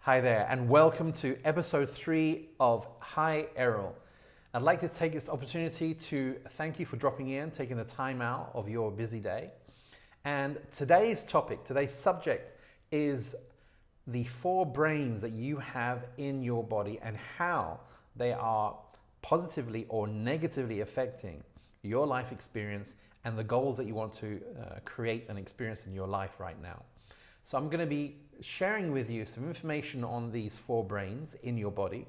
Hi there, and welcome to episode 3 of Hi Errol. I'd like to take this opportunity to thank you for dropping in, taking the time out of your busy day. And today's subject is the 4 brains that you have in your body and how they are positively or negatively affecting your life experience and the goals that you want to create and experience in your life right now. So I'm going to be sharing with you some information on these 4 brains in your body,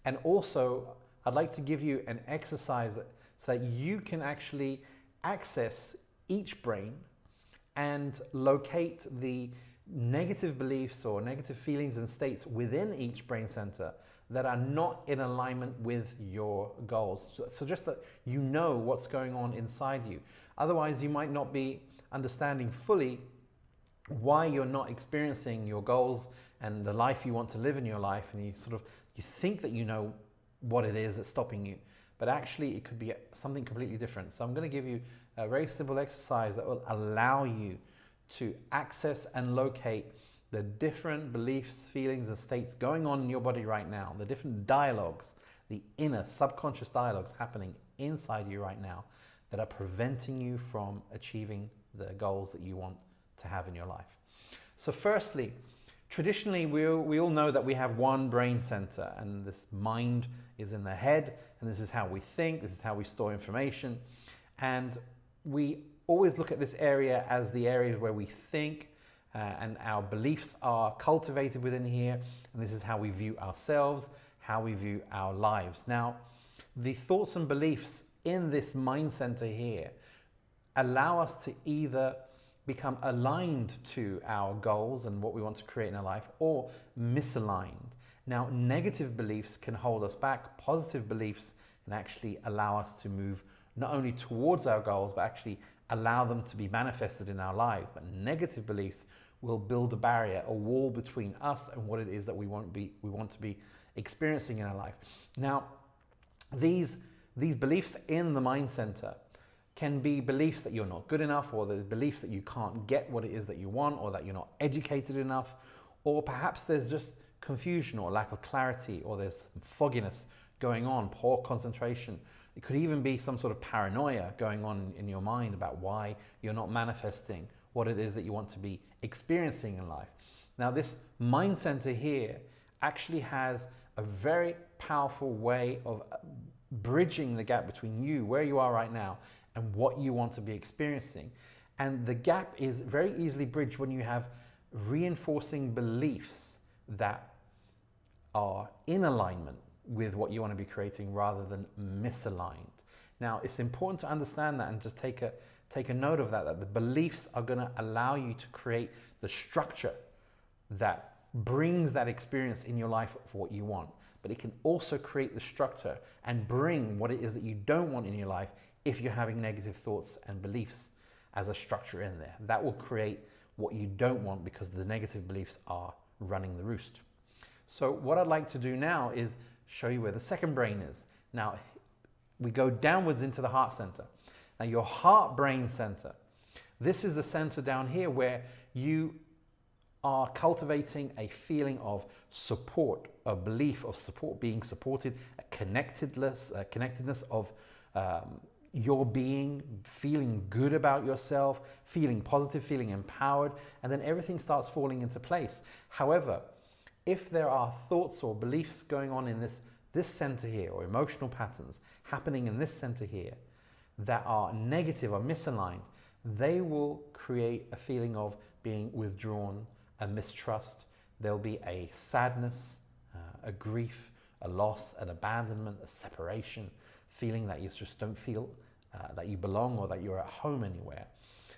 and also I'd like to give you an exercise so that you can actually access each brain and locate the negative beliefs or negative feelings and states within each brain center that are not in alignment with your goals. So just that you know what's going on inside you. Otherwise, you might not be understanding fully why you're not experiencing your goals and the life you want to live in your life, and you think that you know what it is that's stopping you, but actually it could be something completely different. So I'm going to give you a very simple exercise that will allow you to access and locate the different beliefs, feelings, and states going on in your body right now, the different dialogues, the inner subconscious dialogues happening inside you right now that are preventing you from achieving the goals that you want to have in your life. So firstly, traditionally we all know that we have one brain center, and this mind is in the head, and this is how we think, this is how we store information, and we always look at this area as the areas where we think and our beliefs are cultivated within here, and this is how we view ourselves, how we view our lives. Now, the thoughts and beliefs in this mind center here allow us to either become aligned to our goals and what we want to create in our life, or misaligned. Now, negative beliefs can hold us back. Positive beliefs can actually allow us to move not only towards our goals, but actually allow them to be manifested in our lives. But negative beliefs will build a barrier, a wall between us and what it is that we want to be experiencing in our life. Now, these beliefs in the mind center can be beliefs that you're not good enough, or the beliefs that you can't get what it is that you want, or that you're not educated enough, or perhaps there's just confusion or lack of clarity, or there's fogginess going on, poor concentration. It could even be some sort of paranoia going on in your mind about why you're not manifesting what it is that you want to be experiencing in life. Now, this mind center here actually has a very powerful way of bridging the gap between you, where you are right now, and what you want to be experiencing. And the gap is very easily bridged when you have reinforcing beliefs that are in alignment with what you want to be creating rather than misaligned. Now, it's important to understand that and just take a note of that the beliefs are going to allow you to create the structure that brings that experience in your life for what you want. But it can also create the structure and bring what it is that you don't want in your life if you're having negative thoughts and beliefs as a structure in there. That will create what you don't want because the negative beliefs are running the roost. So what I'd like to do now is show you where the second brain is. Now, we go downwards into the heart center. Now, your heart brain center, this is the center down here where you are cultivating a feeling of support, a belief of support, being supported, a connectedness of your being, feeling good about yourself, feeling positive, feeling empowered, and then everything starts falling into place. However, if there are thoughts or beliefs going on in this center here, or emotional patterns happening in this center here that are negative or misaligned, they will create a feeling of being withdrawn, a mistrust. There'll be a sadness, a grief, a loss, an abandonment, a separation, feeling that you just don't feel that you belong or that you're at home anywhere.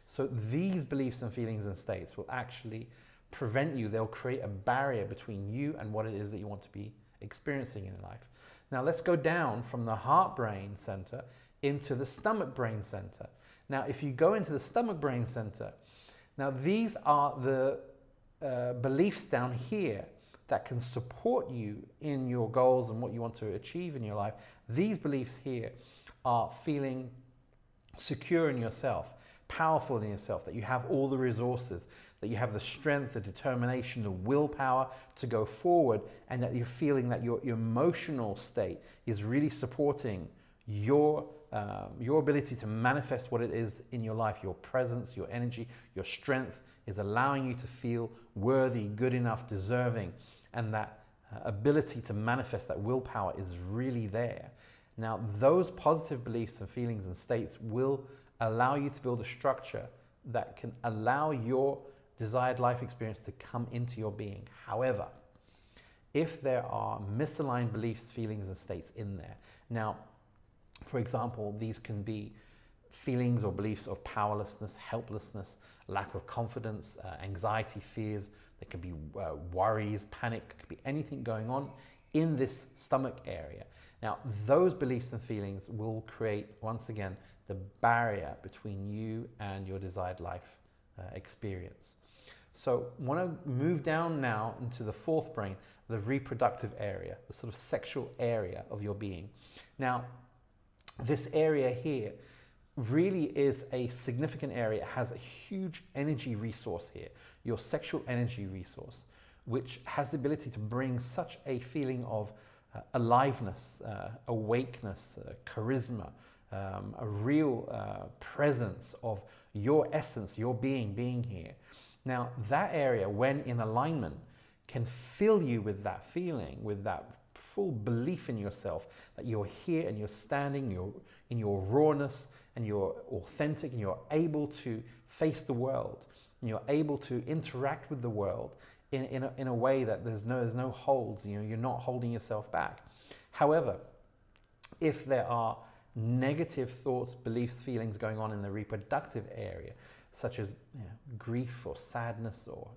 So these beliefs and feelings and states will actually prevent you. They'll create a barrier between you and what it is that you want to be experiencing in life. Now, let's go down from the heart brain center into the stomach brain center. Now, if you go into the stomach brain center, now these are the beliefs down here that can support you in your goals and what you want to achieve in your life. These beliefs here are feeling secure in yourself, powerful in yourself, that you have all the resources, that you have the strength, the determination, the willpower to go forward, and that you're feeling that your emotional state is really supporting your ability to manifest what it is in your life. Your presence, your energy, your strength is allowing you to feel worthy, good enough, deserving, and that ability to manifest that willpower is really there. Now, those positive beliefs and feelings and states will allow you to build a structure that can allow your desired life experience to come into your being. However, if there are misaligned beliefs, feelings, and states in there, now, for example, these can be feelings or beliefs of powerlessness, helplessness, lack of confidence, anxiety, fears. There can be worries, panic, there could be anything going on in this stomach area. Now, those beliefs and feelings will create, once again, the barrier between you and your desired life experience. So I want to move down now into the fourth brain, the reproductive area, the sort of sexual area of your being. Now, this area here really is a significant area. It has a huge energy resource here, your sexual energy resource, which has the ability to bring such a feeling of aliveness, awakeness, charisma, a real presence of your essence, your being here. Now, that area, when in alignment, can fill you with that feeling, with that full belief in yourself, that you're here and you're standing in your rawness, and you're authentic, and you're able to face the world, and you're able to interact with the world in a way that there's no holds. You're not holding yourself back. However, if there are negative thoughts, beliefs, feelings going on in the reproductive area, such as grief or sadness or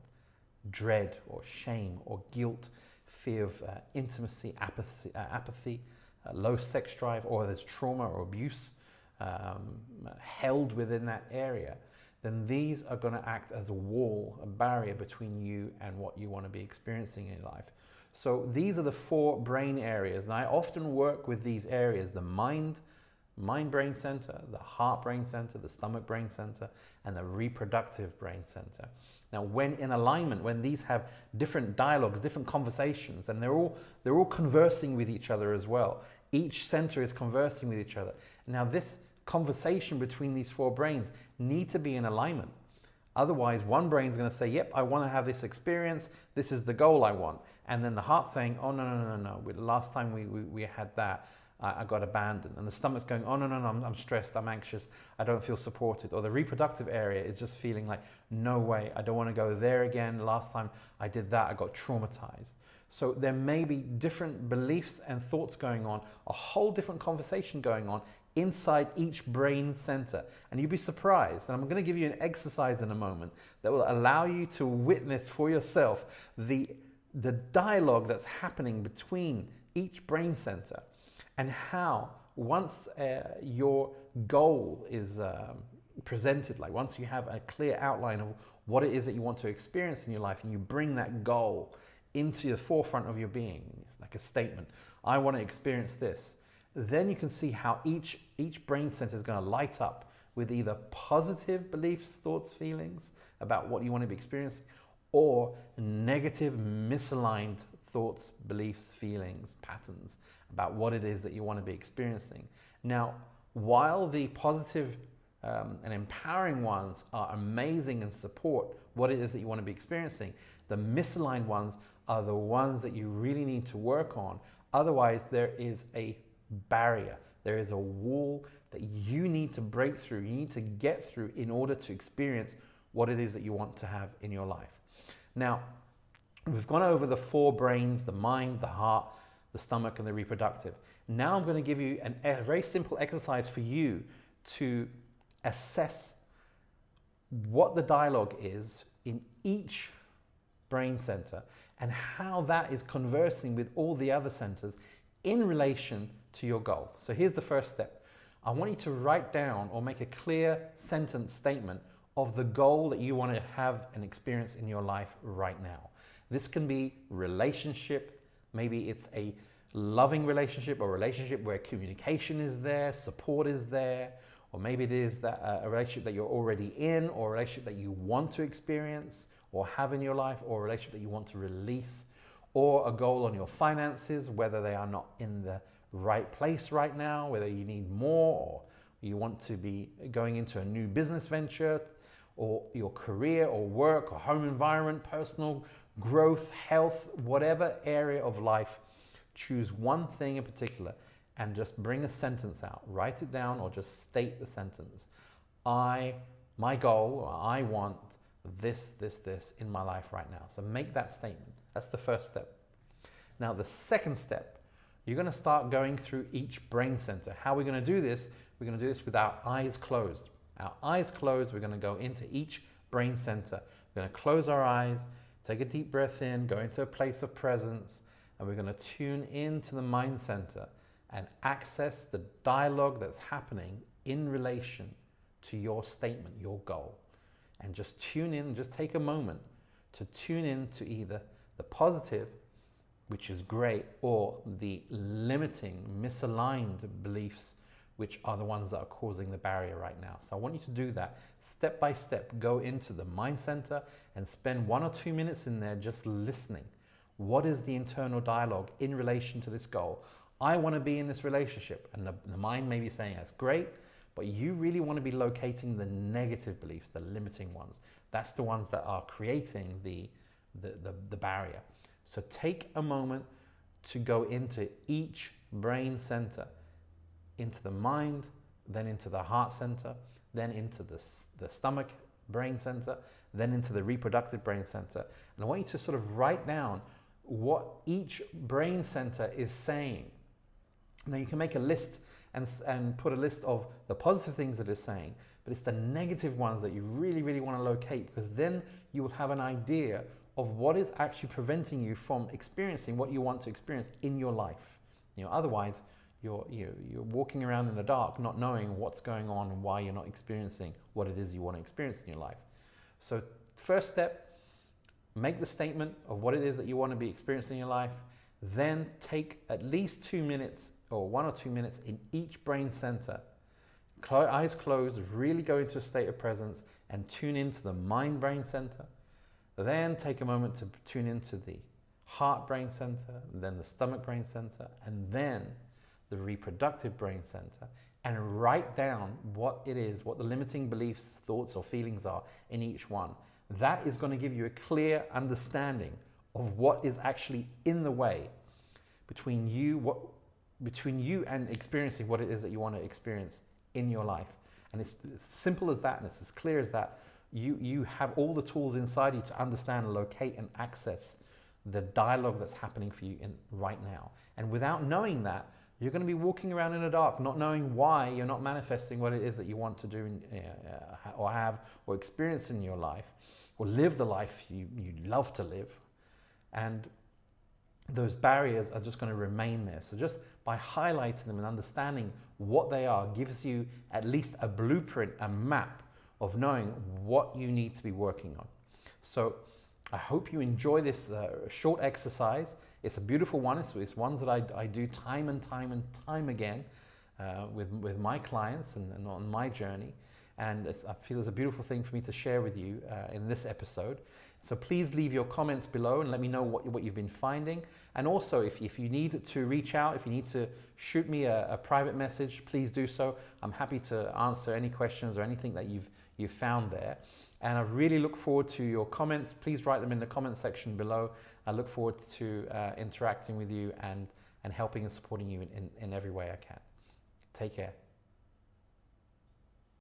dread or shame or guilt, fear of intimacy, apathy, low sex drive, or there's trauma or abuse held within that area, then these are going to act as a wall, a barrier between you and what you want to be experiencing in life. So these are the four brain areas, and I often work with these areas: the mind brain center, the heart brain center, the stomach brain center, and the reproductive brain center. Now, when in alignment, when these have different dialogues, different conversations, and they're all conversing with each other as well. Each center is conversing with each other. Now, this conversation between these four brains need to be in alignment. Otherwise, one brain's going to say, yep, I want to have this experience. This is the goal I want. And then the heart's saying, oh, no. Last time we had that, I got abandoned. And the stomach's going, oh, no, I'm stressed, I'm anxious, I don't feel supported. Or the reproductive area is just feeling like, no way, I don't want to go there again. Last time I did that, I got traumatized. So there may be different beliefs and thoughts going on, a whole different conversation going on inside each brain center. And you'd be surprised, and I'm going to give you an exercise in a moment that will allow you to witness for yourself the dialogue that's happening between each brain center, and how once your goal is presented, like once you have a clear outline of what it is that you want to experience in your life, and you bring that goal into the forefront of your being, it's like a statement, I want to experience this, then you can see how each brain center is going to light up with either positive beliefs, thoughts, feelings about what you want to be experiencing, or negative, misaligned thoughts, beliefs, feelings, patterns about what it is that you want to be experiencing. Now, while the positive and empowering ones are amazing and support what it is that you want to be experiencing, the misaligned ones are the ones that you really need to work on. Otherwise, there is a barrier. There is a wall that you need to break through. You need to get through in order to experience what it is that you want to have in your life. Now, we've gone over the four brains, the mind, the heart, the stomach, and the reproductive. Now I'm going to give you a very simple exercise for you to assess what the dialogue is in each brain center and how that is conversing with all the other centers in relation to your goal. So here's the first step. I want you to write down or make a clear sentence statement of the goal that you want to have and experience in your life right now. This can be relationship, maybe it's a loving relationship or relationship where communication is there, support is there, or maybe it is that a relationship that you're already in, or a relationship that you want to experience or have in your life, or a relationship that you want to release, or a goal on your finances, whether they are not in the right place right now, whether you need more, or you want to be going into a new business venture, or your career or work or home environment, personal growth, health, whatever area of life. Choose one thing in particular and just bring a sentence out. Write it down or just state the sentence. My goal, I want this in my life right now. So make that statement. That's the first step. Now the second step, you're going to start going through each brain center. How we're going to do this, we're going to do this with our eyes closed. Our eyes closed, we're going to go into each brain center. We're going to close our eyes, take a deep breath in, go into a place of presence, and we're going to tune into the mind center and access the dialogue that's happening in relation to your statement, your goal. And just tune in, just take a moment to tune in to either the positive, which is great, or the limiting, misaligned beliefs, which are the ones that are causing the barrier right now. So I want you to do that step by step. Go into the mind center and spend 1 or 2 minutes in there just listening. What is the internal dialogue in relation to this goal? I want to be in this relationship, and the mind may be saying that's great, but you really want to be locating the negative beliefs, the limiting ones. That's the ones that are creating the barrier. So take a moment to go into each brain center, into the mind, then into the heart center, then into the stomach brain center, then into the reproductive brain center. And I want you to sort of write down what each brain center is saying. Now you can make a list and put a list of the positive things that it's saying, but it's the negative ones that you really, really want to locate, because then you will have an idea of what is actually preventing you from experiencing what you want to experience in your life. Otherwise, you're walking around in the dark, not knowing what's going on and why you're not experiencing what it is you want to experience in your life. So first step, make the statement of what it is that you want to be experiencing in your life. Then take at least 2 minutes or 1 or 2 minutes in each brain center. Eyes closed, really go into a state of presence and tune into the mind brain center. Then take a moment to tune into the heart brain center, then the stomach brain center, and then the reproductive brain center, and write down what it is, what the limiting beliefs, thoughts, or feelings are in each one. That is going to give you a clear understanding of what is actually in the way between you and experiencing what it is that you want to experience in your life. And it's as simple as that, and it's as clear as that. You have all the tools inside you to understand, locate, and access the dialogue that's happening for you right now. And without knowing that, you're going to be walking around in the dark, not knowing why you're not manifesting what it is that you want to do or have or experience in your life, or live the life you love to live. And those barriers are just going to remain there. So just by highlighting them and understanding what they are gives you at least a blueprint, a map of knowing what you need to be working on. So I hope you enjoy this short exercise. It's a beautiful one. It's ones that I do time and time again with my clients and on my journey. And I feel it's a beautiful thing for me to share with you in this episode. So please leave your comments below and let me know what you've been finding. And also, if you need to reach out, if you need to shoot me a private message, please do so. I'm happy to answer any questions or anything that you've found there. And I really look forward to your comments. Please write them in the comment section below. I look forward to interacting with you and helping and supporting you in every way I can. Take care.